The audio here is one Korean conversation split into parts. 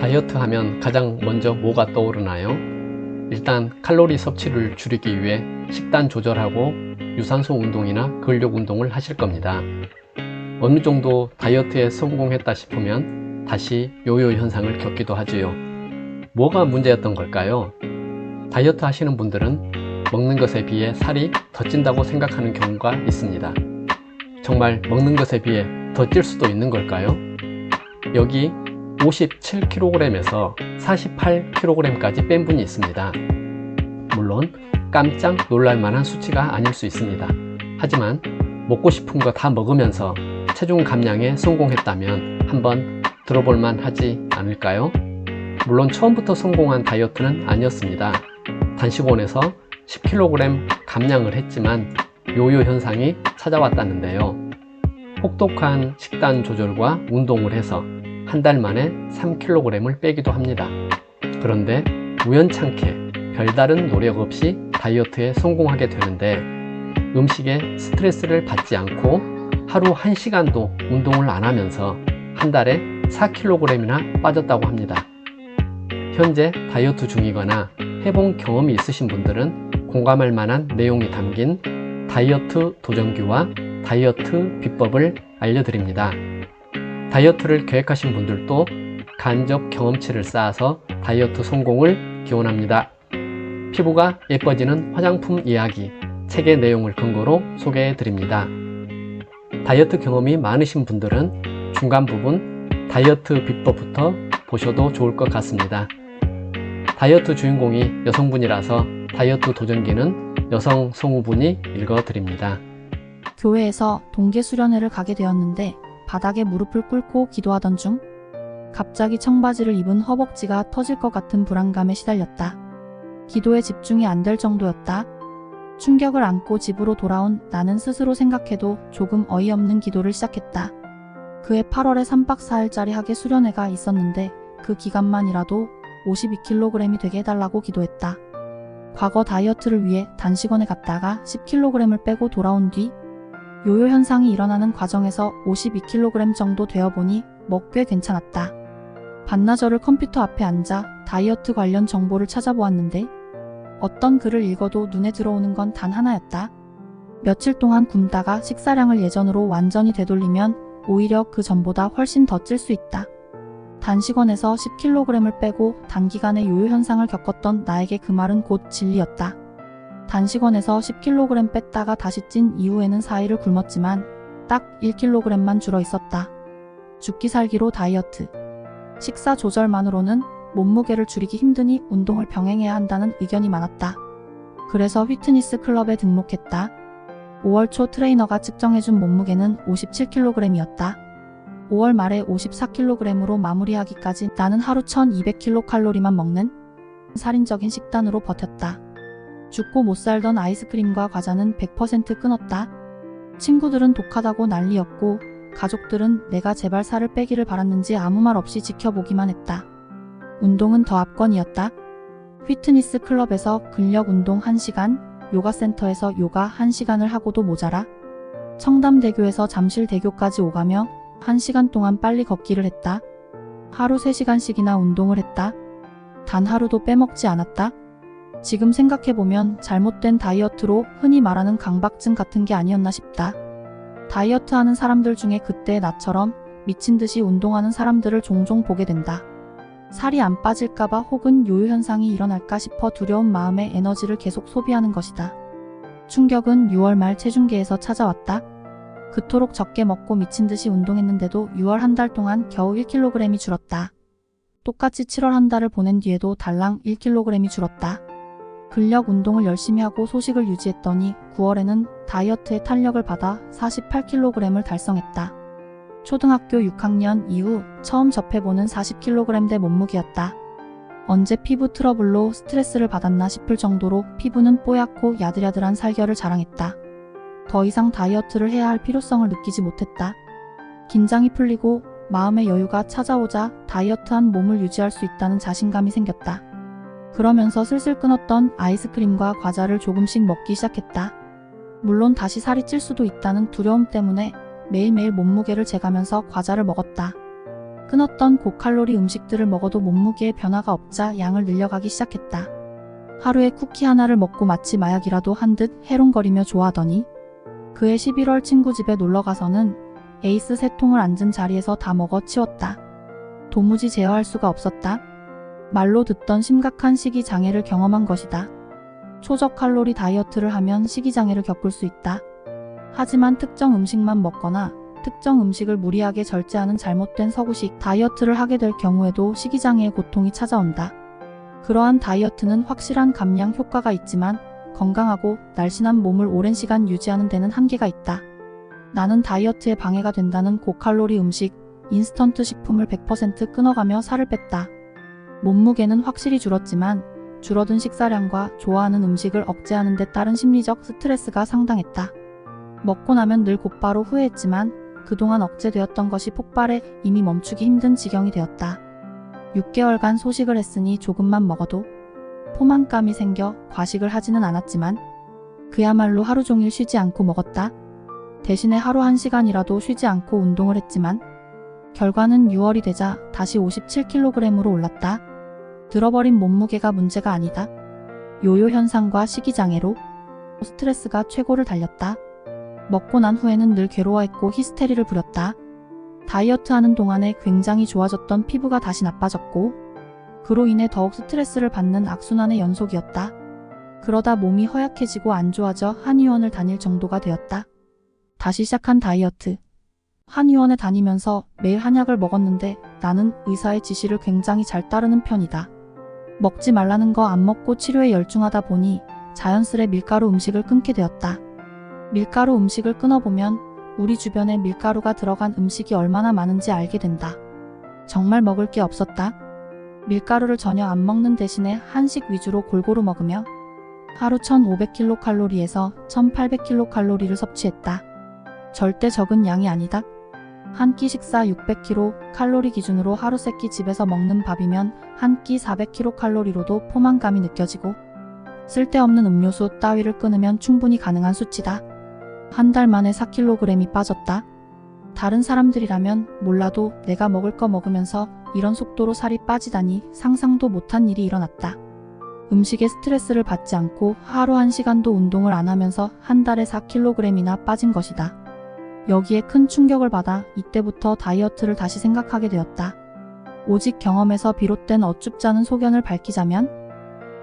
다이어트 하면 가장 먼저 뭐가 떠오르나요? 일단 칼로리 섭취를 줄이기 위해 식단 조절하고 유산소 운동이나 근력 운동을 하실 겁니다. 어느 정도 다이어트에 성공했다 싶으면 다시 요요 현상을 겪기도 하지요. 뭐가 문제였던 걸까요? 다이어트 하시는 분들은 먹는 것에 비해 살이 더 찐다고 생각하는 경우가 있습니다. 정말 먹는 것에 비해 더 찔 수도 있는 걸까요? 여기 57kg에서 48kg까지 뺀 분이 있습니다. 물론 깜짝 놀랄 만한 수치가 아닐 수 있습니다. 하지만 먹고 싶은 거 다 먹으면서 체중 감량에 성공했다면 한번 들어볼 만 하지 않을까요? 물론 처음부터 성공한 다이어트는 아니었습니다. 단식원에서 10kg 감량을 했지만 요요 현상이 찾아왔다는데요. 혹독한 식단 조절과 운동을 해서 한 달 만에 3kg을 빼기도 합니다. 그런데 우연찮게 별다른 노력 없이 다이어트에 성공하게 되는데 음식에 스트레스를 받지 않고 하루 1시간도 운동을 안 하면서 한 달에 4kg이나 빠졌다고 합니다. 현재 다이어트 중이거나 해본 경험이 있으신 분들은 공감할 만한 내용이 담긴 다이어트 도전기와 다이어트 비법을 알려드립니다. 다이어트를 계획하신 분들도 간접 경험치를 쌓아서 다이어트 성공을 기원합니다. 피부가 예뻐지는 화장품 이야기, 책의 내용을 근거로 소개해 드립니다. 다이어트 경험이 많으신 분들은 중간 부분 다이어트 비법부터 보셔도 좋을 것 같습니다. 다이어트 주인공이 여성분이라서 다이어트 도전기는 여성 성우분이 읽어드립니다. 교회에서 동계 수련회를 가게 되었는데 바닥에 무릎을 꿇고 기도하던 중 갑자기 청바지를 입은 허벅지가 터질 것 같은 불안감에 시달렸다. 기도에 집중이 안 될 정도였다. 충격을 안고 집으로 돌아온 나는 스스로 생각해도 조금 어이없는 기도를 시작했다. 그해 8월에 3박 4일짜리 학예 수련회가 있었는데 그 기간만이라도 52kg이 되게 해달라고 기도했다. 과거 다이어트를 위해 단식원에 갔다가 10kg을 빼고 돌아온 뒤 요요 현상이 일어나는 과정에서 52kg 정도 되어보니 꽤 괜찮았다. 반나절을 컴퓨터 앞에 앉아 다이어트 관련 정보를 찾아보았는데 어떤 글을 읽어도 눈에 들어오는 건 단 하나였다. 며칠 동안 굶다가 식사량을 예전으로 완전히 되돌리면 오히려 그 전보다 훨씬 더 찔 수 있다. 단식원에서 10kg을 빼고 단기간에 요요 현상을 겪었던 나에게 그 말은 곧 진리였다. 단식원에서 10kg 뺐다가 다시 찐 이후에는 4일을 굶었지만 딱 1kg만 줄어 있었다. 죽기 살기로 다이어트. 식사 조절만으로는 몸무게를 줄이기 힘드니 운동을 병행해야 한다는 의견이 많았다. 그래서 휘트니스 클럽에 등록했다. 5월 초 트레이너가 측정해준 몸무게는 57kg이었다. 5월 말에 54kg으로 마무리하기까지 나는 하루 1200kcal만 먹는 살인적인 식단으로 버텼다. 죽고 못 살던 아이스크림과 과자는 100% 끊었다. 친구들은 독하다고 난리였고 가족들은 내가 제발 살을 빼기를 바랐는지 아무 말 없이 지켜보기만 했다. 운동은 더 압권이었다. 피트니스 클럽에서 근력 운동 1시간, 요가 센터에서 요가 1시간을 하고도 모자라 청담대교에서 잠실대교까지 오가며 1시간 동안 빨리 걷기를 했다. 하루 3시간씩이나 운동을 했다. 단 하루도 빼먹지 않았다. 지금 생각해보면 잘못된 다이어트로 흔히 말하는 강박증 같은 게 아니었나 싶다. 다이어트 하는 사람들 중에 그때 나처럼 미친 듯이 운동하는 사람들을 종종 보게 된다. 살이 안 빠질까봐 혹은 요요 현상이 일어날까 싶어 두려운 마음에 에너지를 계속 소비하는 것이다. 충격은 6월 말 체중계에서 찾아왔다. 그토록 적게 먹고 미친 듯이 운동했는데도 6월 한 달 동안 겨우 1kg이 줄었다. 똑같이 7월 한 달을 보낸 뒤에도 달랑 1kg이 줄었다. 근력 운동을 열심히 하고 소식을 유지했더니 9월에는 다이어트의 탄력을 받아 48kg을 달성했다. 초등학교 6학년 이후 처음 접해보는 40kg대 몸무게였다. 언제 피부 트러블로 스트레스를 받았나 싶을 정도로 피부는 뽀얗고 야들야들한 살결을 자랑했다. 더 이상 다이어트를 해야 할 필요성을 느끼지 못했다. 긴장이 풀리고 마음의 여유가 찾아오자 다이어트한 몸을 유지할 수 있다는 자신감이 생겼다. 그러면서 슬슬 끊었던 아이스크림과 과자를 조금씩 먹기 시작했다. 물론 다시 살이 찔 수도 있다는 두려움 때문에 매일매일 몸무게를 재가면서 과자를 먹었다. 끊었던 고칼로리 음식들을 먹어도 몸무게에 변화가 없자 양을 늘려가기 시작했다. 하루에 쿠키 하나를 먹고 마치 마약이라도 한 듯 해롱거리며 좋아하더니 그해 11월 친구 집에 놀러가서는 에이스 3통을 앉은 자리에서 다 먹어 치웠다. 도무지 제어할 수가 없었다. 말로 듣던 심각한 식이장애를 경험한 것이다. 초저칼로리 다이어트를 하면 식이장애를 겪을 수 있다. 하지만 특정 음식만 먹거나 특정 음식을 무리하게 절제하는 잘못된 서구식 다이어트를 하게 될 경우에도 식이장애의 고통이 찾아온다. 그러한 다이어트는 확실한 감량 효과가 있지만 건강하고 날씬한 몸을 오랜 시간 유지하는 데는 한계가 있다. 나는 다이어트에 방해가 된다는 고칼로리 음식, 인스턴트 식품을 100% 끊어가며 살을 뺐다. 몸무게는 확실히 줄었지만 줄어든 식사량과 좋아하는 음식을 억제하는 데 따른 심리적 스트레스가 상당했다. 먹고 나면 늘 곧바로 후회했지만 그동안 억제되었던 것이 폭발해 이미 멈추기 힘든 지경이 되었다. 6개월간 소식을 했으니 조금만 먹어도 포만감이 생겨 과식을 하지는 않았지만 그야말로 하루 종일 쉬지 않고 먹었다. 대신에 하루 1시간이라도 쉬지 않고 운동을 했지만 결과는 6월이 되자 다시 57kg으로 올랐다. 들어버린 몸무게가 문제가 아니다. 요요 현상과 식이장애로 스트레스가 최고를 달렸다. 먹고 난 후에는 늘 괴로워했고 히스테리를 부렸다. 다이어트하는 동안에 굉장히 좋아졌던 피부가 다시 나빠졌고 그로 인해 더욱 스트레스를 받는 악순환의 연속이었다. 그러다 몸이 허약해지고 안 좋아져 한의원을 다닐 정도가 되었다. 다시 시작한 다이어트. 한의원에 다니면서 매일 한약을 먹었는데 나는 의사의 지시를 굉장히 잘 따르는 편이다. 먹지 말라는 거 안 먹고 치료에 열중하다 보니 자연스레 밀가루 음식을 끊게 되었다. 밀가루 음식을 끊어보면 우리 주변에 밀가루가 들어간 음식이 얼마나 많은지 알게 된다. 정말 먹을 게 없었다. 밀가루를 전혀 안 먹는 대신에 한식 위주로 골고루 먹으며 하루 1500kcal에서 1800kcal를 섭취했다. 절대 적은 양이 아니다. 한 끼 식사 600kcal 기준으로 하루 3끼 집에서 먹는 밥이면 한 끼 400kcal로도 포만감이 느껴지고 쓸데없는 음료수 따위를 끊으면 충분히 가능한 수치다. 한 달 만에 4kg이 빠졌다. 다른 사람들이라면 몰라도 내가 먹을 거 먹으면서 이런 속도로 살이 빠지다니 상상도 못한 일이 일어났다. 음식에 스트레스를 받지 않고 하루 1시간도 운동을 안 하면서 한 달에 4kg이나 빠진 것이다. 여기에 큰 충격을 받아 이때부터 다이어트를 다시 생각하게 되었다. 오직 경험에서 비롯된 어쭙지 않은 소견을 밝히자면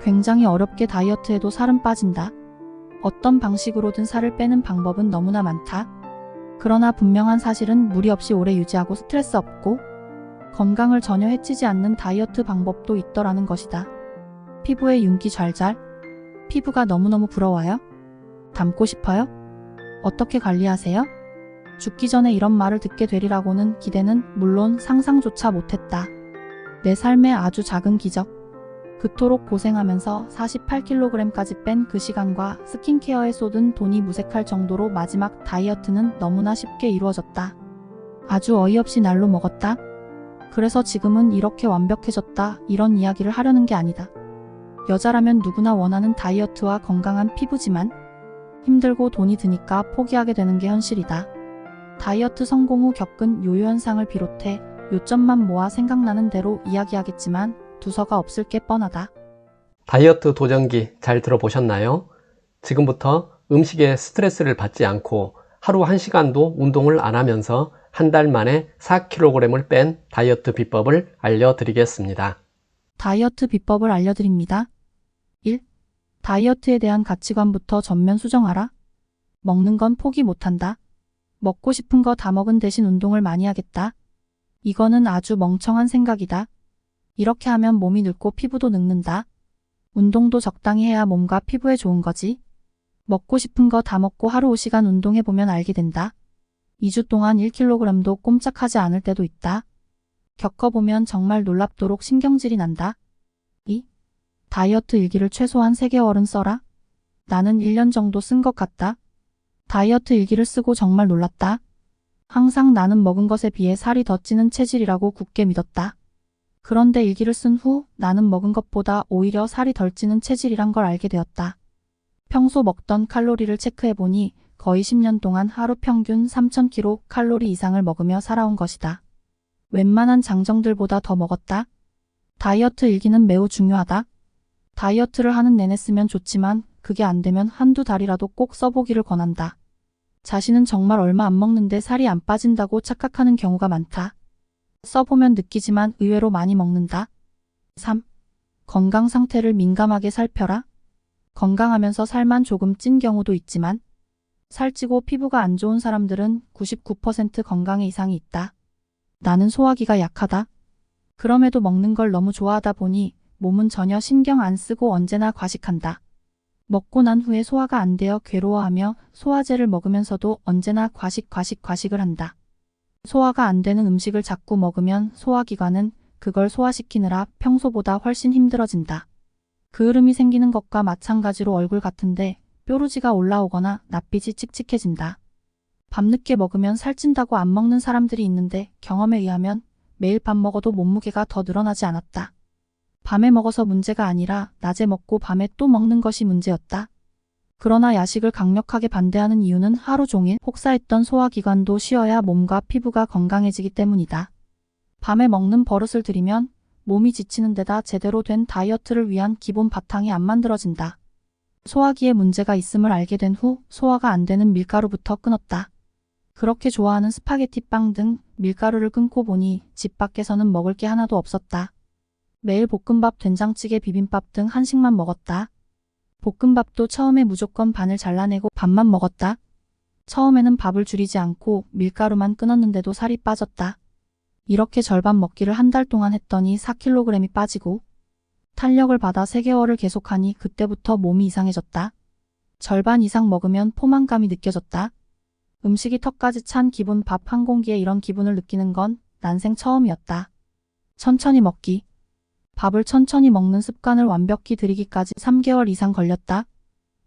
굉장히 어렵게 다이어트해도 살은 빠진다. 어떤 방식으로든 살을 빼는 방법은 너무나 많다. 그러나 분명한 사실은 무리 없이 오래 유지하고 스트레스 없고 건강을 전혀 해치지 않는 다이어트 방법도 있더라는 것이다. 피부에 윤기 잘잘? 피부가 너무너무 부러워요? 닮고 싶어요? 어떻게 관리하세요? 죽기 전에 이런 말을 듣게 되리라고는 기대는 물론 상상조차 못했다. 내 삶의 아주 작은 기적. 그토록 고생하면서 48kg까지 뺀 그 시간과 스킨케어에 쏟은 돈이 무색할 정도로 마지막 다이어트는 너무나 쉽게 이루어졌다. 아주 어이없이 날로 먹었다. 그래서 지금은 이렇게 완벽해졌다 이런 이야기를 하려는 게 아니다. 여자라면 누구나 원하는 다이어트와 건강한 피부지만 힘들고 돈이 드니까 포기하게 되는 게 현실이다. 다이어트 성공 후 겪은 요요 현상을 비롯해 요점만 모아 생각나는 대로 이야기하겠지만 두서가 없을 게 뻔하다. 다이어트 도전기 잘 들어보셨나요? 지금부터 음식에 스트레스를 받지 않고 하루 1시간도 운동을 안 하면서 한 달 만에 4kg을 뺀 다이어트 비법을 알려드리겠습니다. 다이어트 비법을 알려드립니다. 1. 다이어트에 대한 가치관부터 전면 수정하라. 먹는 건 포기 못한다. 먹고 싶은 거 다 먹은 대신 운동을 많이 하겠다. 이거는 아주 멍청한 생각이다. 이렇게 하면 몸이 늙고 피부도 늙는다. 운동도 적당히 해야 몸과 피부에 좋은 거지. 먹고 싶은 거 다 먹고 하루 5시간 운동해보면 알게 된다. 2주 동안 1kg도 꼼짝하지 않을 때도 있다. 겪어보면 정말 놀랍도록 신경질이 난다. 2. 다이어트 일기를 최소한 3개월은 써라. 나는 1년 정도 쓴 것 같다. 다이어트 일기를 쓰고 정말 놀랐다. 항상 나는 먹은 것에 비해 살이 더 찌는 체질이라고 굳게 믿었다. 그런데 일기를 쓴 후 나는 먹은 것보다 오히려 살이 덜 찌는 체질이란 걸 알게 되었다. 평소 먹던 칼로리를 체크해보니 거의 10년 동안 하루 평균 3000kcal 이상을 먹으며 살아온 것이다. 웬만한 장정들보다 더 먹었다. 다이어트 일기는 매우 중요하다. 다이어트를 하는 내내 쓰면 좋지만 그게 안 되면 한두 달이라도 꼭 써보기를 권한다. 자신은 정말 얼마 안 먹는데 살이 안 빠진다고 착각하는 경우가 많다. 써보면 느끼지만 의외로 많이 먹는다. 3. 건강 상태를 민감하게 살펴라. 건강하면서 살만 조금 찐 경우도 있지만 살찌고 피부가 안 좋은 사람들은 99% 건강에 이상이 있다. 나는 소화기가 약하다. 그럼에도 먹는 걸 너무 좋아하다 보니 몸은 전혀 신경 안 쓰고 언제나 과식한다. 먹고 난 후에 소화가 안 되어 괴로워하며 소화제를 먹으면서도 언제나 과식을 한다. 소화가 안 되는 음식을 자꾸 먹으면 소화기관은 그걸 소화시키느라 평소보다 훨씬 힘들어진다. 그을음이 생기는 것과 마찬가지로 얼굴 같은데 뾰루지가 올라오거나 낯빛이 칙칙해진다. 밤늦게 먹으면 살찐다고 안 먹는 사람들이 있는데 경험에 의하면 매일 밥 먹어도 몸무게가 더 늘어나지 않았다. 밤에 먹어서 문제가 아니라 낮에 먹고 밤에 또 먹는 것이 문제였다. 그러나 야식을 강력하게 반대하는 이유는 하루 종일 혹사했던 소화기관도 쉬어야 몸과 피부가 건강해지기 때문이다. 밤에 먹는 버릇을 들이면 몸이 지치는 데다 제대로 된 다이어트를 위한 기본 바탕이 안 만들어진다. 소화기에 문제가 있음을 알게 된 후 소화가 안 되는 밀가루부터 끊었다. 그렇게 좋아하는 스파게티 빵 등 밀가루를 끊고 보니 집 밖에서는 먹을 게 하나도 없었다. 매일 볶음밥, 된장찌개, 비빔밥 등 한식만 먹었다. 볶음밥도 처음에 무조건 반을 잘라내고 밥만 먹었다. 처음에는 밥을 줄이지 않고 밀가루만 끊었는데도 살이 빠졌다. 이렇게 절반 먹기를 한 달 동안 했더니 4kg이 빠지고 탄력을 받아 3개월을 계속하니 그때부터 몸이 이상해졌다. 절반 이상 먹으면 포만감이 느껴졌다. 음식이 턱까지 찬 기분, 밥 한 공기에 이런 기분을 느끼는 건 난생 처음이었다. 천천히 먹기. 밥을 천천히 먹는 습관을 완벽히 들이기까지 3개월 이상 걸렸다.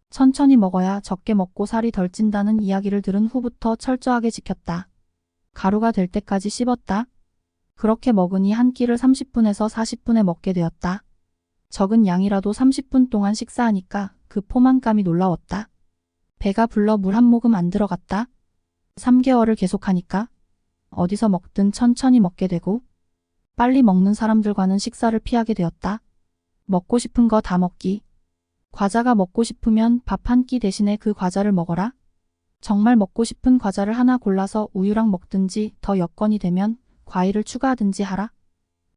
천천히 먹어야 적게 먹고 살이 덜 찐다는 이야기를 들은 후부터 철저하게 지켰다. 가루가 될 때까지 씹었다. 그렇게 먹으니 한 끼를 30분에서 40분에 먹게 되었다. 적은 양이라도 30분 동안 식사하니까 그 포만감이 놀라웠다. 배가 불러 물 한 모금 안 들어갔다. 3개월을 계속하니까 어디서 먹든 천천히 먹게 되고 빨리 먹는 사람들과는 식사를 피하게 되었다. 먹고 싶은 거 다 먹기. 과자가 먹고 싶으면 밥 한 끼 대신에 그 과자를 먹어라. 정말 먹고 싶은 과자를 하나 골라서 우유랑 먹든지 더 여건이 되면 과일을 추가하든지 하라.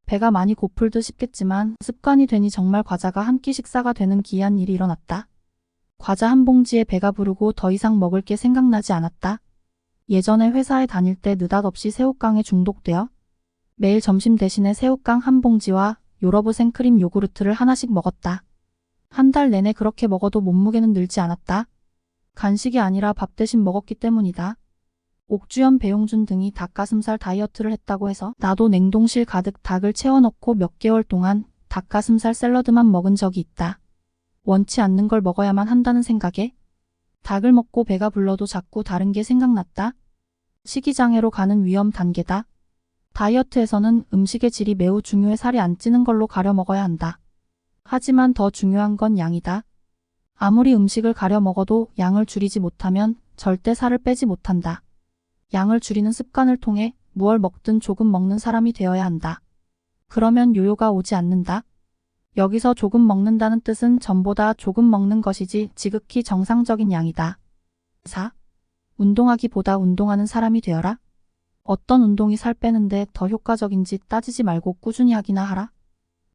배가 많이 고플 듯 싶겠지만 습관이 되니 정말 과자가 한 끼 식사가 되는 기이한 일이 일어났다. 과자 한 봉지에 배가 부르고 더 이상 먹을 게 생각나지 않았다. 예전에 회사에 다닐 때 느닷없이 새우깡에 중독되어 매일 점심 대신에 새우깡 한 봉지와 요러브 생크림 요구르트를 하나씩 먹었다. 한 달 내내 그렇게 먹어도 몸무게는 늘지 않았다. 간식이 아니라 밥 대신 먹었기 때문이다. 옥주현, 배용준 등이 닭가슴살 다이어트를 했다고 해서 나도 냉동실 가득 닭을 채워넣고 몇 개월 동안 닭가슴살 샐러드만 먹은 적이 있다. 원치 않는 걸 먹어야만 한다는 생각에 닭을 먹고 배가 불러도 자꾸 다른 게 생각났다. 식이장애로 가는 위험 단계다. 다이어트에서는 음식의 질이 매우 중요해 살이 안 찌는 걸로 가려 먹어야 한다. 하지만 더 중요한 건 양이다. 아무리 음식을 가려 먹어도 양을 줄이지 못하면 절대 살을 빼지 못한다. 양을 줄이는 습관을 통해 무얼 먹든 조금 먹는 사람이 되어야 한다. 그러면 요요가 오지 않는다. 여기서 조금 먹는다는 뜻은 전보다 조금 먹는 것이지 지극히 정상적인 양이다. 4. 운동하기보다 운동하는 사람이 되어라. 어떤 운동이 살 빼는데 더 효과적인지 따지지 말고 꾸준히 하기나 하라.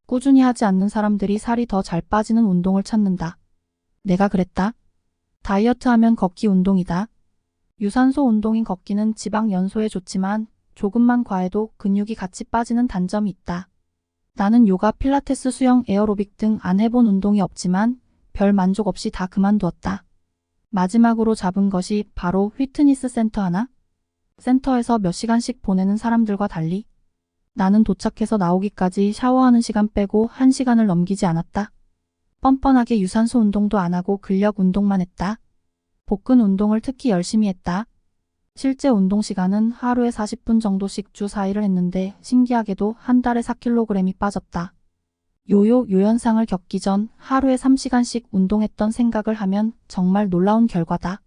꾸준히 하지 않는 사람들이 살이 더 잘 빠지는 운동을 찾는다. 내가 그랬다. 다이어트 하면 걷기 운동이다. 유산소 운동인 걷기는 지방 연소에 좋지만 조금만 과해도 근육이 같이 빠지는 단점이 있다. 나는 요가, 필라테스, 수영, 에어로빅 등 안 해본 운동이 없지만 별 만족 없이 다 그만두었다. 마지막으로 잡은 것이 바로 휘트니스 센터 하나? 센터에서 몇 시간씩 보내는 사람들과 달리 나는 도착해서 나오기까지 샤워하는 시간 빼고 1시간을 넘기지 않았다. 뻔뻔하게 유산소 운동도 안 하고 근력 운동만 했다. 복근 운동을 특히 열심히 했다. 실제 운동 시간은 하루에 40분 정도씩 주 4일을 했는데 신기하게도 한 달에 4kg이 빠졌다. 요 현상을 겪기 전 하루에 3시간씩 운동했던 생각을 하면 정말 놀라운 결과다.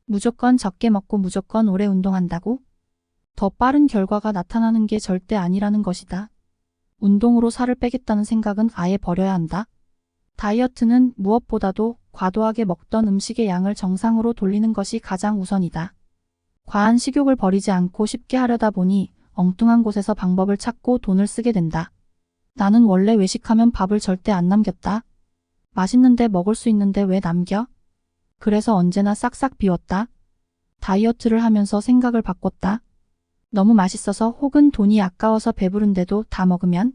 무조건 적게 먹고 무조건 오래 운동한다고? 더 빠른 결과가 나타나는 게 절대 아니라는 것이다. 운동으로 살을 빼겠다는 생각은 아예 버려야 한다. 다이어트는 무엇보다도 과도하게 먹던 음식의 양을 정상으로 돌리는 것이 가장 우선이다. 과한 식욕을 버리지 않고 쉽게 하려다 보니 엉뚱한 곳에서 방법을 찾고 돈을 쓰게 된다. 나는 원래 외식하면 밥을 절대 안 남겼다. 맛있는데 먹을 수 있는데 왜 남겨? 그래서 언제나 싹싹 비웠다. 다이어트를 하면서 생각을 바꿨다. 너무 맛있어서 혹은 돈이 아까워서 배부른데도 다 먹으면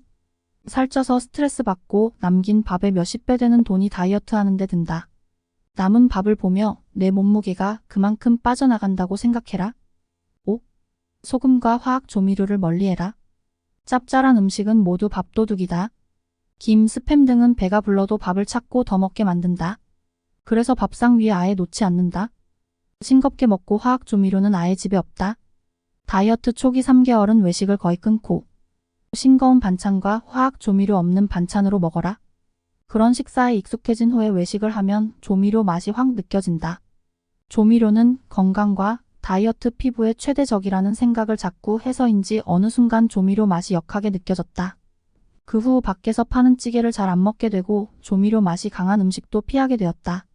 살쪄서 스트레스 받고 남긴 밥의 몇십 배 되는 돈이 다이어트 하는데 든다. 남은 밥을 보며 내 몸무게가 그만큼 빠져나간다고 생각해라. 5. 소금과 화학 조미료를 멀리해라. 짭짤한 음식은 모두 밥도둑이다. 김, 스팸 등은 배가 불러도 밥을 찾고 더 먹게 만든다. 그래서 밥상 위에 아예 놓지 않는다. 싱겁게 먹고 화학 조미료는 아예 집에 없다. 다이어트 초기 3개월은 외식을 거의 끊고 싱거운 반찬과 화학 조미료 없는 반찬으로 먹어라. 그런 식사에 익숙해진 후에 외식을 하면 조미료 맛이 확 느껴진다. 조미료는 건강과 다이어트 피부의 최대적이라는 생각을 자꾸 해서인지 어느 순간 조미료 맛이 역하게 느껴졌다. 그 후 밖에서 파는 찌개를 잘 안 먹게 되고 조미료 맛이 강한 음식도 피하게 되었다.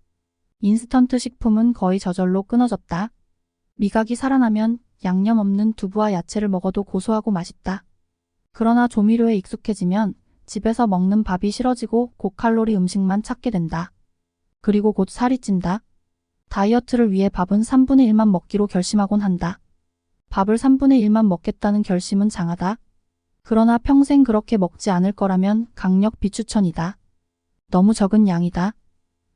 인스턴트 식품은 거의 저절로 끊어졌다. 미각이 살아나면 양념 없는 두부와 야채를 먹어도 고소하고 맛있다. 그러나 조미료에 익숙해지면 집에서 먹는 밥이 싫어지고 고칼로리 음식만 찾게 된다. 그리고 곧 살이 찐다. 다이어트를 위해 밥은 3분의 1만 먹기로 결심하곤 한다. 밥을 3분의 1만 먹겠다는 결심은 장하다. 그러나 평생 그렇게 먹지 않을 거라면 강력 비추천이다. 너무 적은 양이다.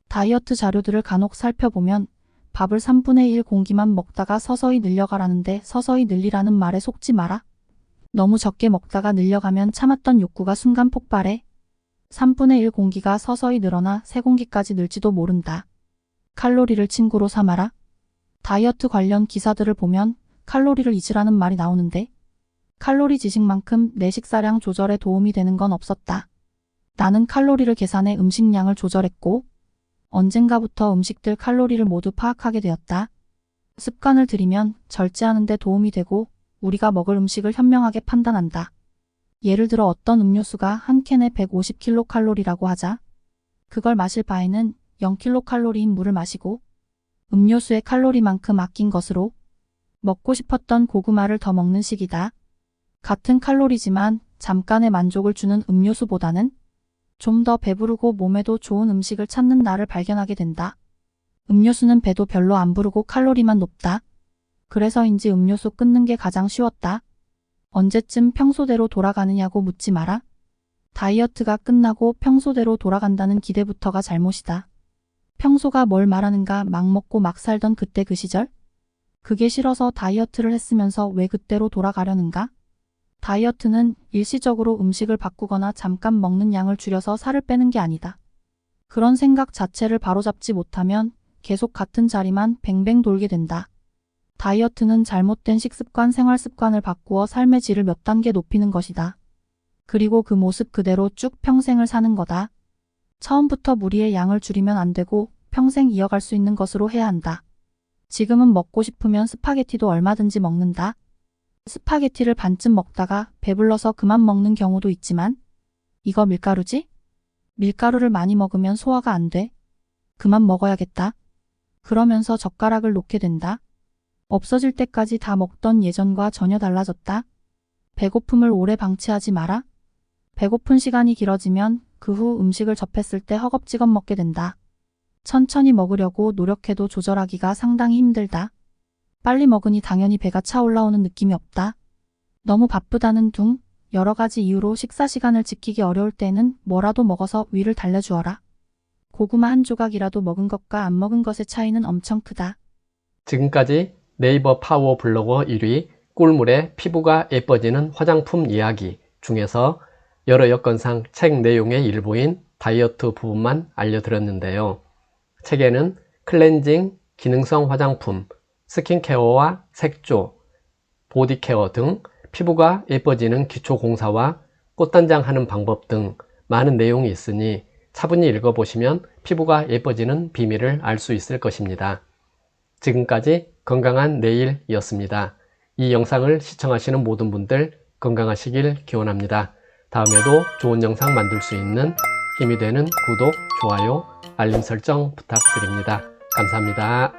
다이어트 자료들을 간혹 살펴보면 밥을 3분의 1 공기만 먹다가 서서히 늘려가라는데 서서히 늘리라는 말에 속지 마라. 너무 적게 먹다가 늘려가면 참았던 욕구가 순간 폭발해 3분의 1 공기가 서서히 늘어나 3공기까지 늘지도 모른다. 칼로리를 친구로 삼아라. 다이어트 관련 기사들을 보면 칼로리를 잊으라는 말이 나오는데 칼로리 지식만큼 내 식사량 조절에 도움이 되는 건 없었다. 나는 칼로리를 계산해 음식량을 조절했고 언젠가부터 음식들 칼로리를 모두 파악하게 되었다. 습관을 들이면 절제하는 데 도움이 되고 우리가 먹을 음식을 현명하게 판단한다. 예를 들어 어떤 음료수가 한 캔에 150kcal라고 하자. 그걸 마실 바에는 0kcal인 물을 마시고 음료수의 칼로리만큼 아낀 것으로 먹고 싶었던 고구마를 더 먹는 식이다. 같은 칼로리지만 잠깐의 만족을 주는 음료수보다는 좀 더 배부르고 몸에도 좋은 음식을 찾는 나를 발견하게 된다. 음료수는 배도 별로 안 부르고 칼로리만 높다. 그래서인지 음료수 끊는 게 가장 쉬웠다. 언제쯤 평소대로 돌아가느냐고 묻지 마라. 다이어트가 끝나고 평소대로 돌아간다는 기대부터가 잘못이다. 평소가 뭘 말하는가 막 먹고 막 살던 그때 그 시절? 그게 싫어서 다이어트를 했으면서 왜 그때로 돌아가려는가? 다이어트는 일시적으로 음식을 바꾸거나 잠깐 먹는 양을 줄여서 살을 빼는 게 아니다. 그런 생각 자체를 바로잡지 못하면 계속 같은 자리만 뱅뱅 돌게 된다. 다이어트는 잘못된 식습관, 생활습관을 바꾸어 삶의 질을 몇 단계 높이는 것이다. 그리고 그 모습 그대로 쭉 평생을 사는 거다. 처음부터 무리의 양을 줄이면 안 되고 평생 이어갈 수 있는 것으로 해야 한다. 지금은 먹고 싶으면 스파게티도 얼마든지 먹는다. 스파게티를 반쯤 먹다가 배불러서 그만 먹는 경우도 있지만 이거 밀가루지? 밀가루를 많이 먹으면 소화가 안 돼. 그만 먹어야겠다. 그러면서 젓가락을 놓게 된다. 없어질 때까지 다 먹던 예전과 전혀 달라졌다. 배고픔을 오래 방치하지 마라. 배고픈 시간이 길어지면 그 후 음식을 접했을 때 허겁지겁 먹게 된다. 천천히 먹으려고 노력해도 조절하기가 상당히 힘들다. 빨리 먹으니 당연히 배가 차 올라오는 느낌이 없다. 너무 바쁘다는 둥, 여러 가지 이유로 식사 시간을 지키기 어려울 때는 뭐라도 먹어서 위를 달래주어라. 고구마 한 조각이라도 먹은 것과 안 먹은 것의 차이는 엄청 크다. 지금까지 네이버 파워 블로거 1위 꿀물에 피부가 예뻐지는 화장품 이야기 중에서 여러 여건상 책 내용의 일부인 다이어트 부분만 알려드렸는데요. 책에는 클렌징, 기능성 화장품, 스킨케어와 색조, 보디케어 등 피부가 예뻐지는 기초공사와 꽃단장 하는 방법 등 많은 내용이 있으니 차분히 읽어보시면 피부가 예뻐지는 비밀을 알 수 있을 것입니다. 지금까지 건강한 내일이었습니다. 이 영상을 시청하시는 모든 분들 건강하시길 기원합니다. 다음에도 좋은 영상 만들 수 있는 힘이 되는 구독, 좋아요, 알림 설정 부탁드립니다. 감사합니다.